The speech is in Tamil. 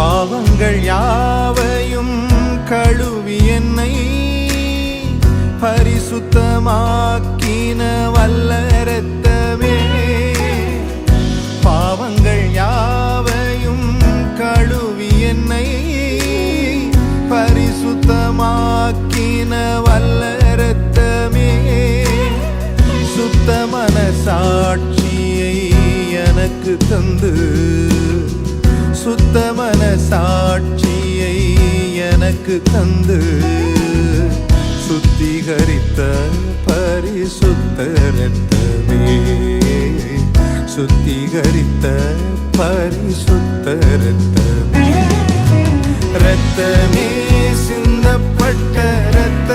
பாவங்கள் யாவையும் கழுவி என்னை பரிசுத்தமாக்கின வல்ல இரத்தமே. பாவங்கள் யாவையும் கழுவி என்னை பரிசுத்தமாக்கின வல்ல இரத்தமே. சுத்த மனசாட்சியை எனக்கு தந்து சுத்த மனசாட்சியை எனக்கு தந்து சுத்திகரித்த பரிசுத்த இரத்தமே. சுத்திகரித்த பரிசுத்த இரத்தமே. இரத்தமே சிந்தப்பட்ட இரத்த